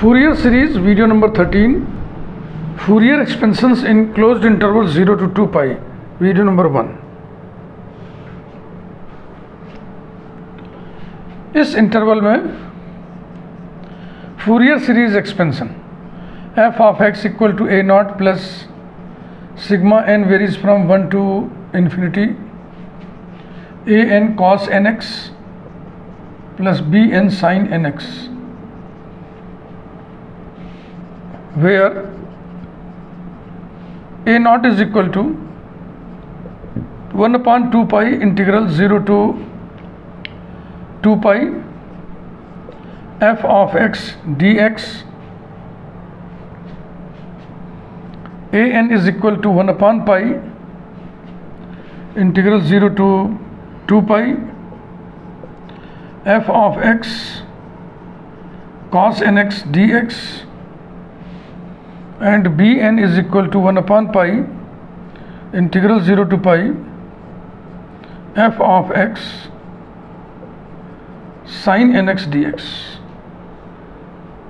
Fourier series, video number 13. Fourier expansions in closed interval 0 to 2 pi, video number 1. इस interval में Fourier series expansion f of x equal to a naught plus sigma n varies from 1 to infinity a n cos nx plus b n sin nx, where a naught is equal to 1 upon 2 pi integral 0 to 2 pi f of x dx, a n is equal to 1 upon pi integral 0 to 2 pi f of x cos nx dx, and bn is equal to 1 upon pi integral 0 to pi f of x sin nx dx.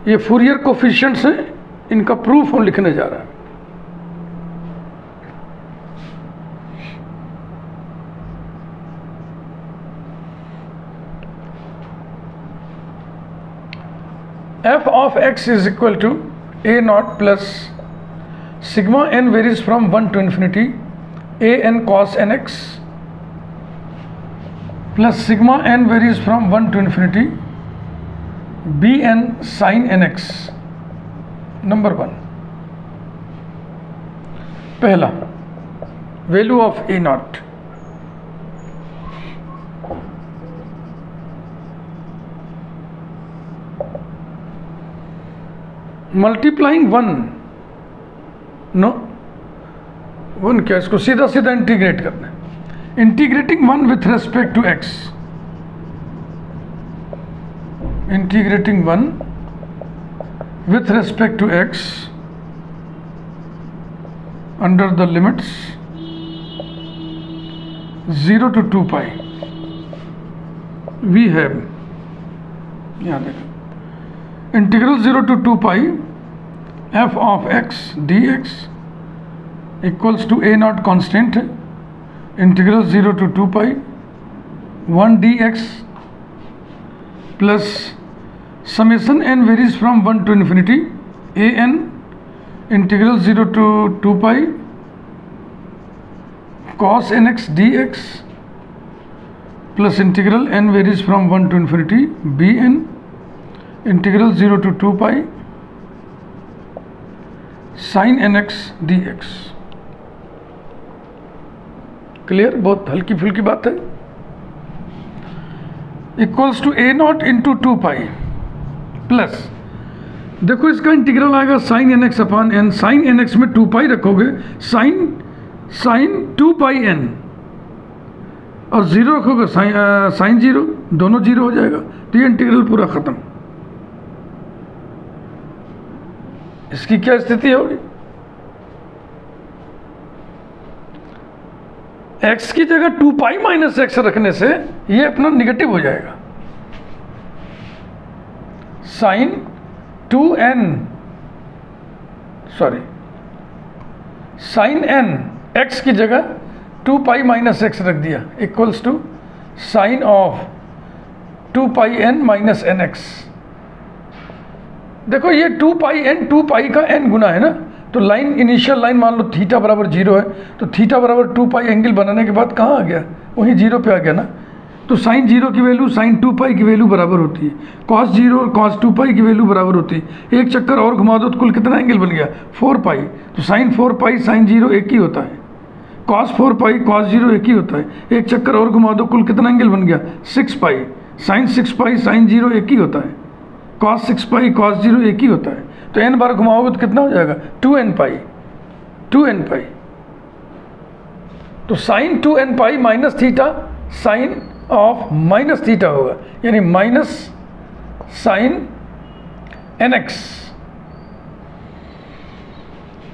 ये Fourier coefficients हैं, इनका proof हम लिखने जा रहे हैं. f of x is equal to a naught plus sigma n varies from 1 to infinity a n cos nx plus sigma n varies from 1 to infinity b n sin nx. Number 1, पहला value of a naught. Multiplying 1 no 1 क्या, इसको सीधा सीधा integrate करना है. Integrating 1 with respect to x, integrating 1 with respect to x under the limits 0 to 2 pi, we have यहाँ देखो integral 0 to 2 pi f of x dx equals to a naught constant integral 0 to 2 pi 1 dx plus summation n varies from 1 to infinity a n integral 0 to 2 pi cos nx dx plus integral n varies from 1 to infinity b n integral 0 to 2 pi sin nx dx. Clear, बहुत हल्की फुल्की बात है. Equals to a naught into 2 pi plus, देखो इसका integral आएगा sin nx upon n. sin nx में 2 pi रखोगे, sin 2 pi n और 0 रखोगे sin 0, दोनों 0 हो जाएगा. तो ये इंटीग्रल पूरा खत्म. इसकी क्या स्थिति होगी, x की जगह 2 pi माइनस x रखने से ये अपना निगेटिव हो जाएगा. Sine 2n sorry sine n x की जगह 2 pi माइनस x रख दिया equals to sine of 2 pi n minus nx. देखो ये 2 pi का n गुना है ना, तो लाइन इनिशियल लाइन मान लो थीटा बराबर 0 है, तो थीटा बराबर 2 pi एंगल बनाने के बाद कहाँ आ गया, वहीं 0 पे आ गया ना. तो साइन 0 की वैल्यू साइन 2 pi की वैल्यू बराबर होती है, कॉस 0 और कॉस 2 pi की वैल्यू बराबर होती है. एक चक्कर और घुमा दो तो कुल कितना एंगल बन गया 4 pi. तो साइन 4 pi साइन 0 एक ही होता है, कॉस 4 pi कॉस 0 एक ही होता है. एक चक्कर और घुमा दो कुल कितना एंगल बन गया 6 pi. साइन 6 pi साइन 0 एक ही होता है, cos 6 pi cos 0 एक ही होता है. तो n बार घुमाओगे तो कितना हो जाएगा 2n pi. तो sine 2n pi minus theta sine of minus theta होगा, यानी माइनस साइन nx.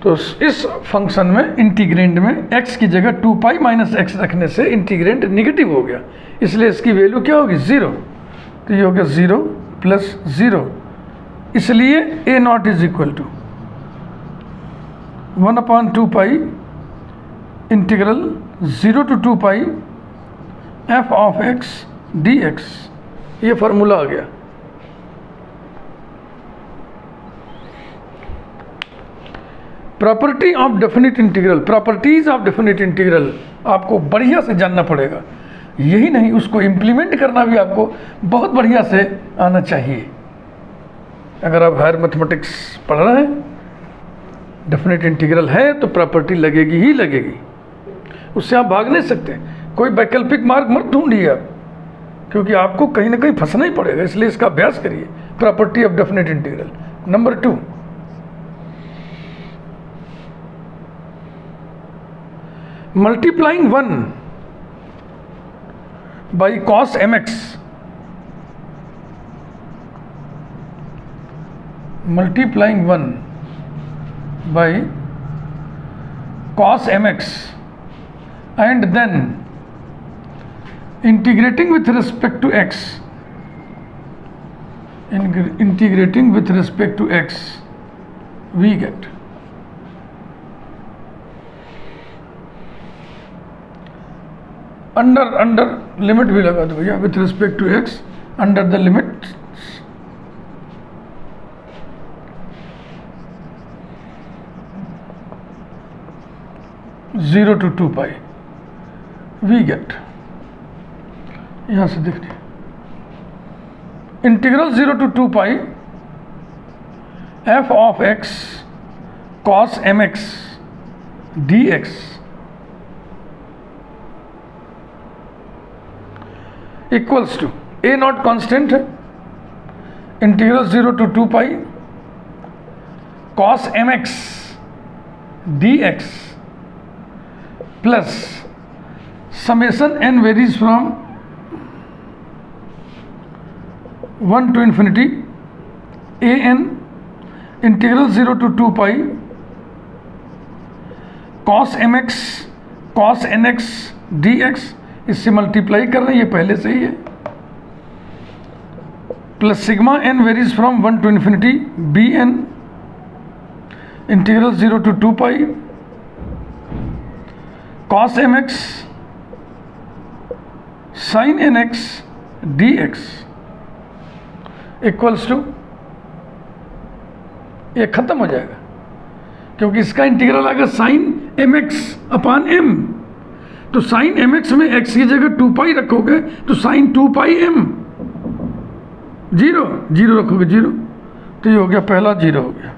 तो इस फंक्शन में इंटीग्रेंड में x की जगह 2 pi माइनस x रखने से इंटीग्रेंड निगेटिव हो गया, इसलिए इसकी वैल्यू क्या होगी 0. तो ये हो गया 0 प्लस 0 इसलिए A naught is equal to 1/2 pi integral 0 to 2 pi F of X D X. ये फार्मूला आ गया। Property of definite integral, properties of definite integral आपको बढ़िया से जानना पड़ेगा। यही नहीं, उसको इम्प्लीमेंट करना भी आपको बहुत बढ़िया से आना चाहिए। अगर आप हायर मैथमेटिक्स पढ़ रहे हैं, डेफिनिट इंटीग्रल है तो प्रॉपर्टी लगेगी ही लगेगी, उससे आप भाग नहीं सकते। कोई वैकल्पिक मार्ग मत ढूंढिए आप, क्योंकि आपको कहीं ना कहीं फंसना ही पड़ेगा। इसलिए इसका अभ्यास करिए। Property of definite integral number 2, multiplying 1 by cos mx, multiplying 1 by cos mx and then integrating with respect to x, integrating with respect to x, we get under limit भी लगा दो भैया, with respect to x under the limit zero to 2 pi, we get, यहां से देखिए integral 0 to 2 pi F of X cos mx D X equals to A naught constant है, integral 0 to 2 pi cos mx D X plus summation n varies from 1 to infinity a n integral 0 to 2 pi cos mx cos nx dx, इससे multiply कर रहे हैं, ये पहले से ही है, plus sigma n varies from 1 to infinity B N integral 0 to 2 pi cos mx sin nx dx equals to, ये खत्म हो जाएगा क्योंकि इसका इंटीग्रल आएगा sin mx अपान m, तो sin mx में x की जगह 2 पाई रखोगे तो sin 2 पाई m, जीरो जीरो रखोगे जीरो, तो ये हो गया पहला जीरो हो गया,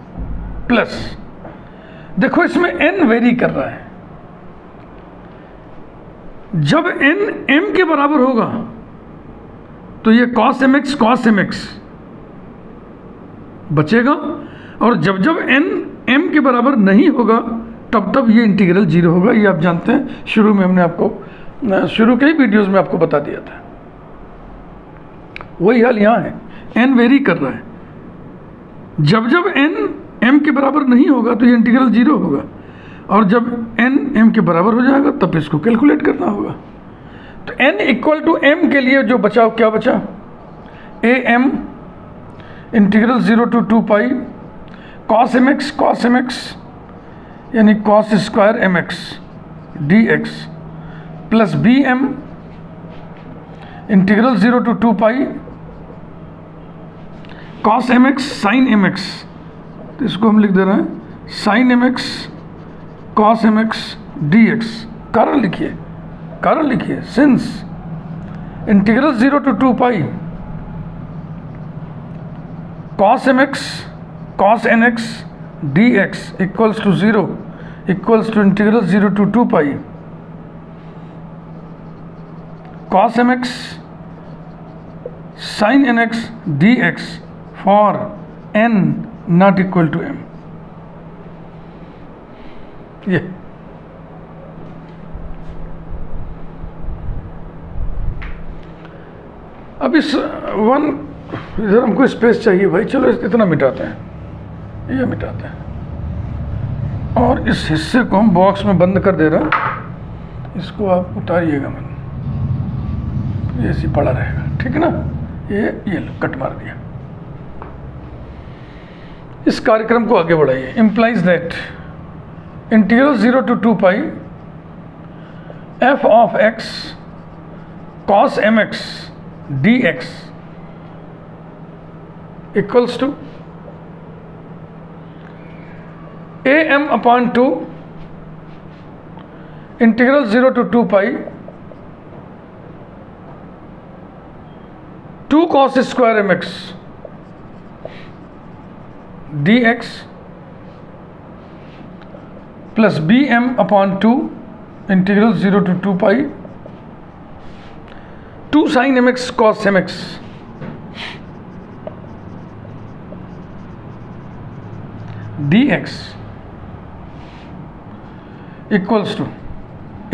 प्लस देखो इसमें n वेरी कर रहा है, जब n m के बराबर होगा तो ये cos mx बचेगा, और जब जब n m के बराबर नहीं होगा तब ये इंटीग्रल जीरो होगा। ये आप जानते हैं, शुरू में हमने आपको शुरू के ही वीडियोस में आपको बता दिया था। वही हाल यहाँ है, n वेरी कर रहा है, जब जब n m के बराबर नहीं होगा तो ये इंटीग्रल जीरो होगा, और जब n m के बराबर हो जाएगा तब इसको कैलकुलेट करना होगा। तो n इक्वल टू m के लिए जो बचा क्या बचा, a m integral 0 to 2 pi cos mx यानी cos square mx dx plus B M integral 0 to 2 pi cos mx sin mx, तो इसको हम लिख दे रहे हैं sin mx cos mx dx। कारण लिखिए since integral 0 to 2 pi cos mx cos nx dx equals to 0 equals to integral 0 to 2 pi cos mx sin nx dx for n not equal to m। ये अब इस one इधर हमको space चाहिए भाई, चलो इतना मिटाते हैं, ये मिटाते हैं, और इस हिस्से को हम बॉक्स में बंद कर दे रहे हैं, इसको आप उतारिएगा मन, ये ऐसे पड़ा रहेगा, ठीक है ना। ये लो कट मार दिया। इस कार्यक्रम को आगे बढ़ाइए। Implies that integral 0 to 2 pi f of x cos mx dx equals to am upon 2 integral 0 to 2 pi 2 cos square mx dx plus bm upon 2 integral 0 to 2 pi 2 sin mx cos mx dx equals to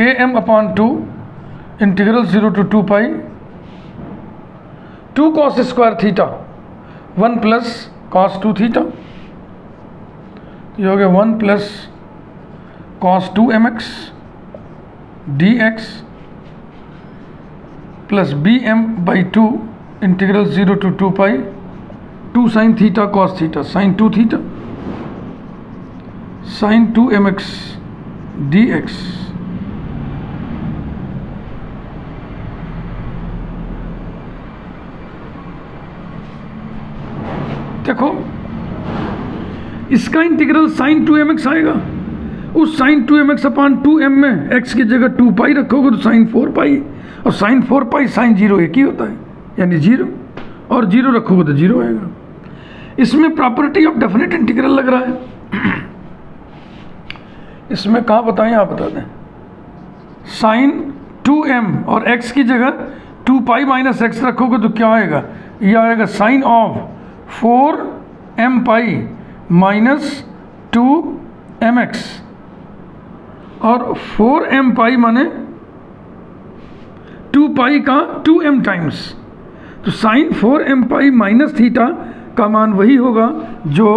am upon 2 integral 0 to 2 pi 2 cos square theta 1 plus cos 2 theta, ये हो गया 1 plus cos 2 mx dx plus bm by 2 integral 0 to 2 pi 2 sin theta cos theta sin 2 theta sin 2 mx dx देखो इसका integral sin 2mx आएगा, उस sin 2mx अपान 2m में x की जगह 2 पाई रखोगे तो sin 4 पाई, और sin 4 पाई sin 0 एक ही होता है यानी 0, और 0 रखोगे तो 0 आएगा। इसमें प्रॉपर्टी ऑफ डेफिनेट इंटीग्रल लग रहा है। इसमें कहाँ बताएं, आप बता दें। sin 2m और x की जगह 2 पाई माइनस x रखोगे तो क्या आएगा, ये आएगा sin of 4m pi minus 2mx, और 4m पाई माने 2 पाई का 2m टाइम्स, तो sign 4m pi minus theta का मान वही होगा जो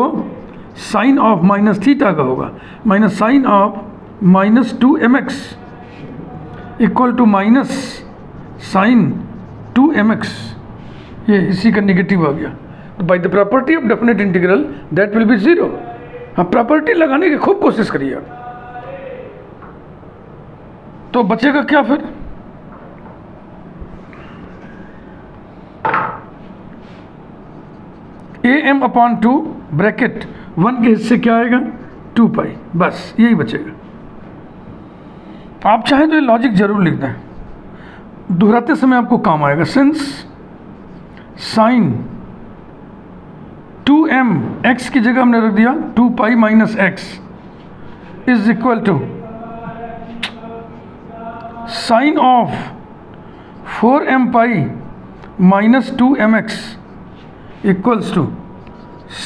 साइन ऑफ माइनस थीटा का होगा, minus sine of minus 2mx equal to minus sine 2mx, ये इसी का निगेटिव आ गया। By the property of definite integral that will be 0। हाँ, प्रॉपर्टी लगाने की खूब कोशिश करिए आप। तो बचेगा क्या फिर, am अपॉन 2 ब्रैकेट 1 के हिस्से क्या आएगा 2 पाई, बस यही बचेगा। आप चाहें तो ये लॉजिक जरूर लिख दें, दोहराते समय आपको काम आएगा। सिंस साइन 2m x की जगह हमने रख दिया 2 pi minus x is equal to sine of 4m pi minus 2mx equals to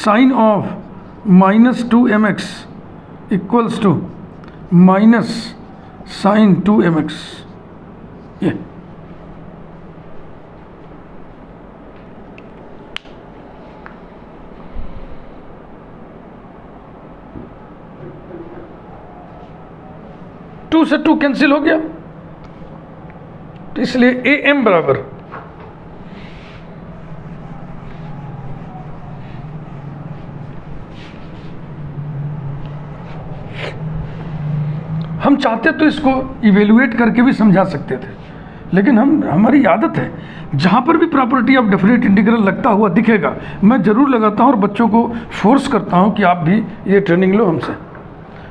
sine of minus 2mx equals to minus sine 2mx। ये टू से 2 कैंसिल हो गया, तो इसलिए am बराबर हम चाहते तो इसको इवेलुएट करके भी समझा सकते थे, लेकिन हमारी आदत है जहाँ पर भी प्रॉपर्टी ऑफ डेफिनेट इंटीग्रल लगता हुआ दिखेगा मैं ज़रूर लगाता हूँ और बच्चों को फोर्स करता हूँ कि आप भी ये ट्रेनिंग लो हमसे।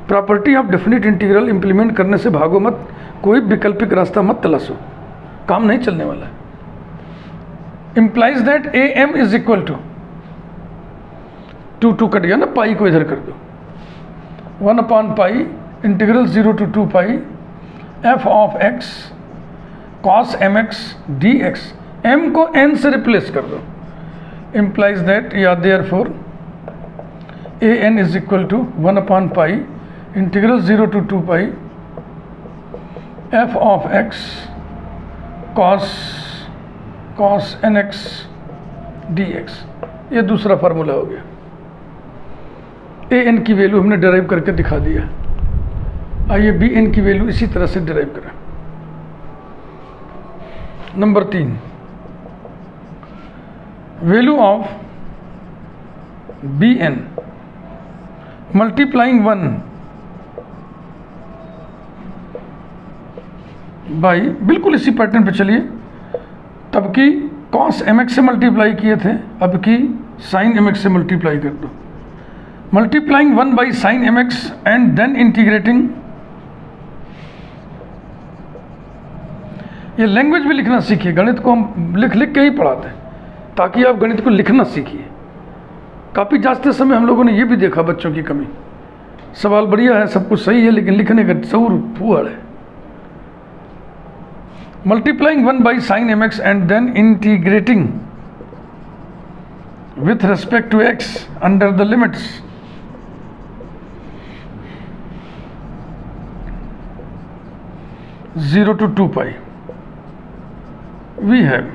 Property of definite integral implement करने से भागो मत, कोई वैकल्पिक रास्ता मत तलाशो, काम नहीं चलने वाला है। Implies that am is equal to 2 cut गया ना, पाई को इधर कर दो 1 upon pi integral 0 to 2 pi f of x cos mx dx, m को n से रिप्लेस कर दो। इम्प्लाइज दैट या therefore an is equal to 1 upon pi integral 0 to 2 pi f of x cos nx dx, ये दूसरा formula हो गया। an की वैल्यू हमने डिराइव करके दिखा दिया, आइए bn की वैल्यू इसी तरह से डिराइव करें। Number 3, value of bn multiplying 1 by, बिल्कुल इसी पैटर्न पे चलिए, तब की cos mx से मल्टीप्लाई किए थे, अब की sin mx से मल्टीप्लाई कर दो। Multiplying 1 by sin mx and then integrating, ये लैंग्वेज भी लिखना सीखिए। गणित को हम लिख लिख के ही पढ़ाते हैं ताकि आप गणित को लिखना सीखिए। कापी जांचते समय हम लोगों ने ये भी देखा बच्चों की कमी, सवाल बढ़िया है, सब कुछ सही है, लेकिन लिखने का शऊर फूहड़ है। Multiplying 1 by sine mx and then integrating with respect to x under the limits zero to 2 pi, we have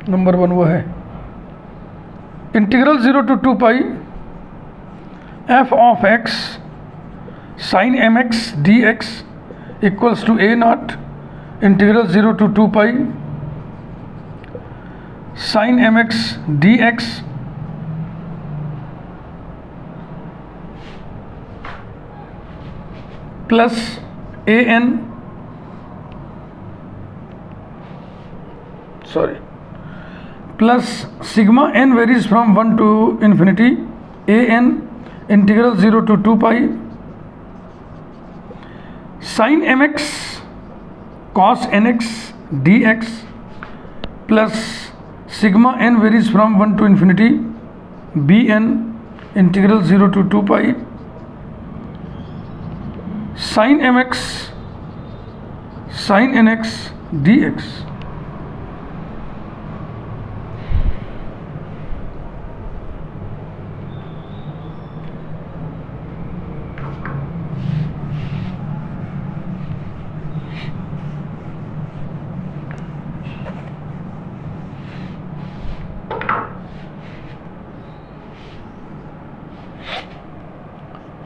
number 1 वो है integral 0 to 2 pi f of x sin mx dx equals to a naught integral 0 to 2 pi sin mx dx plus an plus sigma n varies from 1 to infinity an integral 0 to 2 pi sin mx cos nx dx plus sigma n varies from 1 to infinity bn integral 0 to 2 pi sin mx sin nx dx।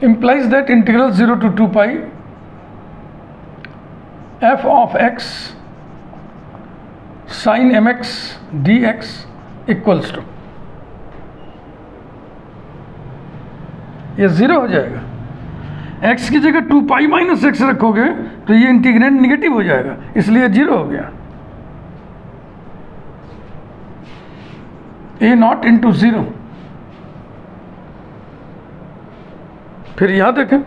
implies that integral 0 to 2 pi f of x sin mx dx equals to, ये 0 हो जाएगा। x की जगह 2 pi minus x रखोगे तो ये integrand negative हो जाएगा, इसलिए 0 हो गया। a नॉट इंटू 0, फिर यहां देखें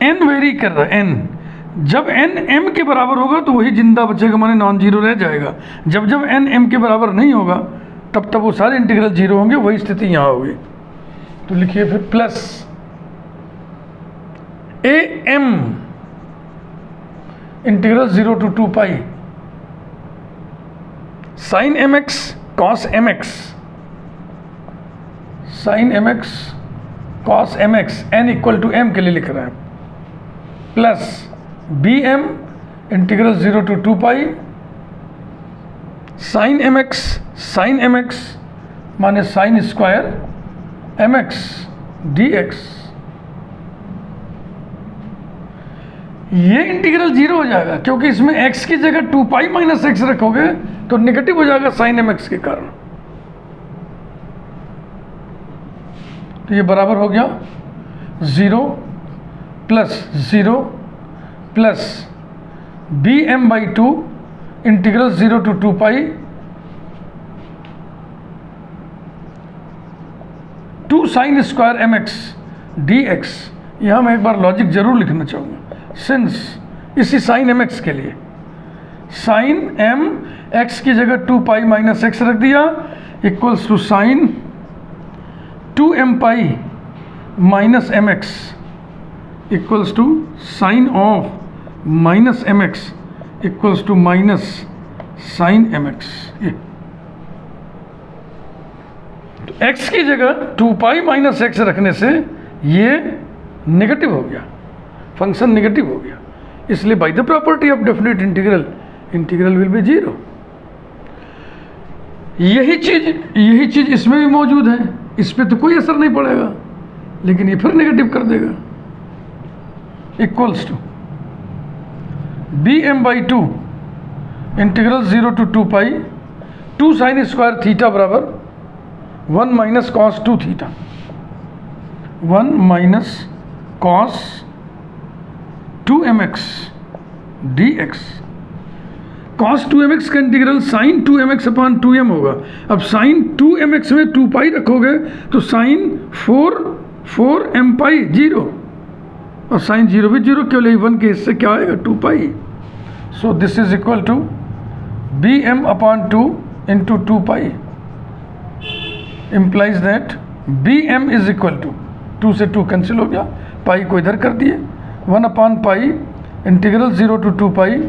n वेरी कर रहा है, n जब n m के बराबर होगा तो वही जिंदा बचेगा, माने नॉन जीरो रह जाएगा। जब जब n m के बराबर नहीं होगा तब तब वो सारे इंटीग्रल जीरो होंगे, वही स्थिति यहाँ होगी। तो लिखिए फिर plus a m integral 0 to 2 pi sine mx cos mx sine mx cos mx n equal to m के लिए लिख रहे हैं, plus bm integral 0 to 2 pi sine mx माने साइन स्क्वायर mx dx। ये इंटीग्रल 0 हो जाएगा क्योंकि इसमें x की जगह 2 पाई माइनस एक्स रखोगे तो नेगेटिव हो जाएगा साइन mx के कारण। तो ये बराबर हो गया 0 plus 0 plus bm by 2 integral 0 to 2 pi 2 sine square mx dx। यहाँ मैं एक बार लॉजिक जरूर लिखना चाहूँगा, सिंस इसी साइन mx के लिए साइन m x की जगह 2 पाई माइनस एक्स रख दिया equals to sine 2m pi minus mx equals to sine of minus mx equals to minus sine mx। ये तो x की जगह 2 पाई माइनस एक्स रखने से ये नेगेटिव हो गया, फंक्शन नेगेटिव हो गया, इसलिए bye the property of definite integral will be 0। यही चीज इसमें भी मौजूद है, इस पर तो कोई असर नहीं पड़ेगा, लेकिन ये फिर नेगेटिव कर देगा। Equals to bm by 2 integral 0 to 2 pi 2 sine square theta बराबर 1 minus cos 2 theta. 1 minus cos 2mx dx। Cos 2mx का integral sign 2mx upon 2m होगा। अब साइन 2mx में 2 पाई रखोगे तो साइन 4m पाई 0, और साइन 0 भी 0, केवल 1 के हिस्से क्या आएगा 2 pi. So this is equal to bm upon 2 into 2 pi, implies that bm is equal to 2 से 2 कैंसिल हो गया, पाई को इधर कर दिए, 1 upon pi integral 0 to 2 pi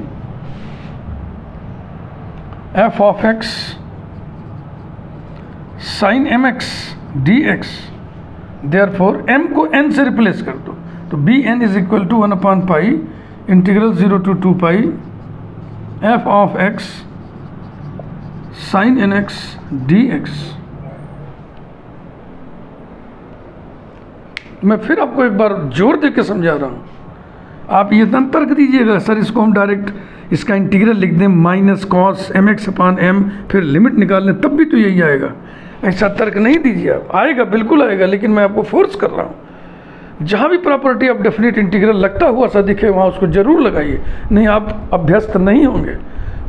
f of x sine mx dx। Therefore m को n से replace कर दो तो bn is equal to 1 upon pi integral 0 to 2 pi f of x sine nx dx। मैं फिर आपको एक बार जोर दे के समझा रहा हूँ, आप ये इतना तर्क दीजिएगा सर इसको हम डायरेक्ट इसका इंटीग्रल लिख दें minus cos mx upon m, फिर लिमिट निकाल लें तब भी तो यही आएगा। ऐसा तर्क नहीं दीजिए आप, आएगा बिल्कुल आएगा, लेकिन मैं आपको फोर्स कर रहा हूँ। जहाँ भी प्रॉपर्टी ऑफ डेफिनेट इंटीग्रल लगता हुआ सा दिखे वहाँ उसको जरूर लगाइए, नहीं आप अभ्यस्त नहीं होंगे।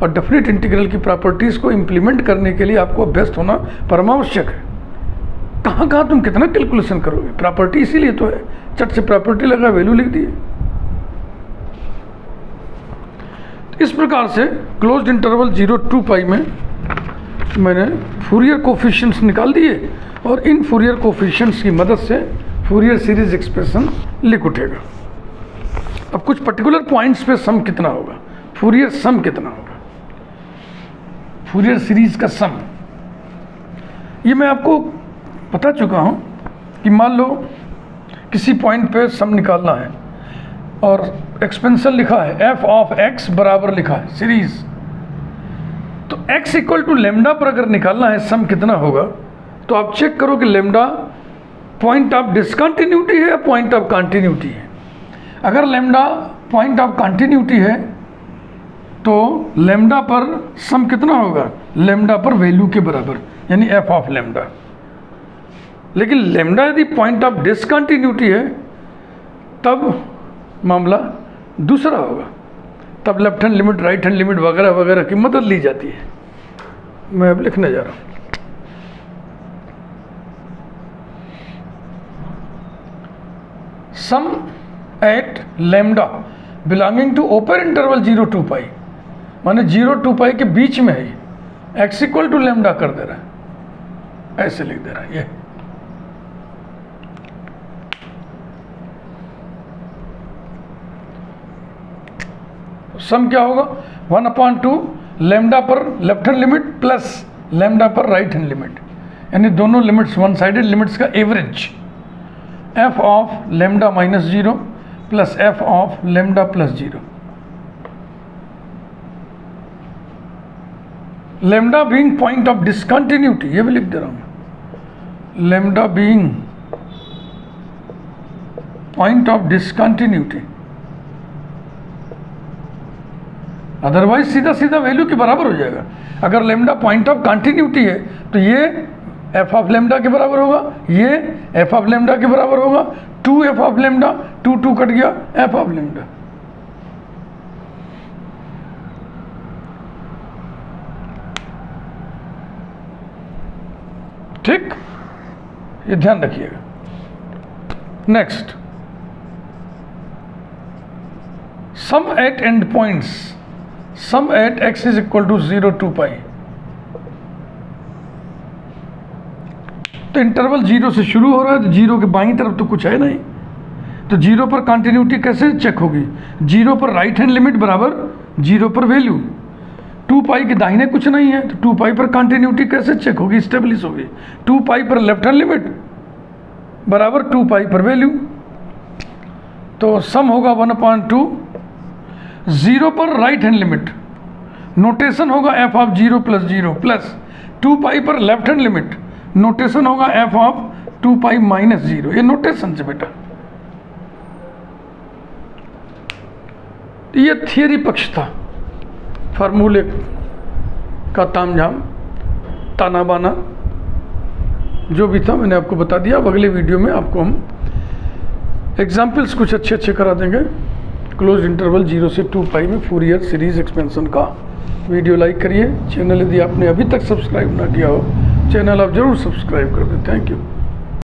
और डेफिनेट इंटीग्रल की प्रॉपर्टीज़ को इम्प्लीमेंट करने के लिए आपको अभ्यस्त होना परमावश्यक है। कहाँ कहाँ तुम कितना कैलकुलेशन करोगे, प्रॉपर्टी इसीलिए तो है, चट से प्रॉपर्टी लगा वैल्यू लिख दिए। इस प्रकार से क्लोज्ड इंटरवल 0 2 पाई में मैंने फूरियर कोफिशिएंट्स निकाल दिए, और इन फूरियर कोफिशिएंट्स की मदद से फूरियर सीरीज एक्सप्रेशन लिख उठेगा। अब कुछ पर्टिकुलर पॉइंट्स पे सम कितना होगा, फूरियर सम कितना होगा, फूरियर सीरीज का सम, ये मैं आपको बता चुका हूँ कि मान लो किसी पॉइंट पे सम निकालना है और एक्सपेंशन लिखा है f ऑफ x बराबर लिखा है सीरीज, तो x इक्वल टू लेमडा पर अगर निकालना है सम कितना होगा, तो आप चेक करो कि लेमडा पॉइंट ऑफ डिसकंटिन्यूटी है या पॉइंट ऑफ कंटिन्यूटी है। अगर लेमडा पॉइंट ऑफ कंटिन्यूटी है तो लेमडा पर सम कितना होगा, लेमडा पर वैल्यू के बराबर, यानी f ऑफ लेमडा। लेकिन लेमडा यदि पॉइंट ऑफ डिसकंटिन्यूटी है तब मामला दूसरा होगा, तब left hand limit right hand limit वगैरह वगैरह की मदद ली जाती है। मैं अब लिखने जा रहा हूँ। Some at lambda belonging to open interval 0 2 pi, माने 0 2 पाई के बीच में है, x इक्वल टू लेमडा कर दे रहा है, ऐसे लिख दे रहा है ये। सम क्या होगा, 1 अपॉन 2 लेमडा पर left hand limit plus lambda पर राइट हैंड लिमिट, यानी दोनों लिमिट्स वन साइडेड लिमिट्स का average, f of lambda minus 0 plus f of lambda plus 0। Lambda being point of discontinuity, ये भी लिख दे रहा हूँ, lambda being point of discontinuity, otherwise सीधा सीधा वैल्यू के बराबर हो जाएगा। अगर लेमडा पॉइंट ऑफ कंटिन्यूटी है तो ये f ऑफ लेमडा के बराबर होगा, ये f ऑफ लेमडा के बराबर होगा, 2f ऑफ लेमडा, 2 2 कट गया, f ऑफ लेमडा। ठीक, ये ध्यान रखिएगा। Next, sum at end points, sum at x is equal to 0 2 pi. तो इंटरवल 0 से शुरू हो रहा है, तो 0 के बाईं तरफ तो कुछ है नहीं, तो 0 पर कंटिन्यूटी कैसे चेक होगी, 0 पर राइट हैंड लिमिट बराबर 0 पर वैल्यू, 2 पाई के दाहिने कुछ नहीं है, तो 2 पाई पर कंटिन्यूटी कैसे चेक होगी, स्टेब्लिश होगी, 2 पाई पर लेफ्ट हैंड लिमिट बराबर 2 पाई पर वैल्यू। तो सम होगा 1/2, 0 पर राइट हैंड लिमिट, नोटेशन होगा f ऑफ 0 प्लस 0 प्लस 2 पाई पर लेफ्ट हैंड लिमिट, नोटेशन होगा f ऑफ 2 पाई माइनस 0। ये नोटेशन से बेटा, ये थियरी पक्ष था, फार्मूले का तामझाम ताना बाना जो भी था मैंने आपको बता दिया। अब अगले वीडियो में आपको हम एग्जाम्पल्स कुछ अच्छे अच्छे करा देंगे। क्लोज इंटरवल 0 से 2 पाई में फूरियर सीरीज एक्सपेंशन का। वीडियो लाइक करिए। चैनल यदि आपने अभी तक सब्सक्राइब ना किया हो, चैनल आप जरूर सब्सक्राइब कर दें। Thank you.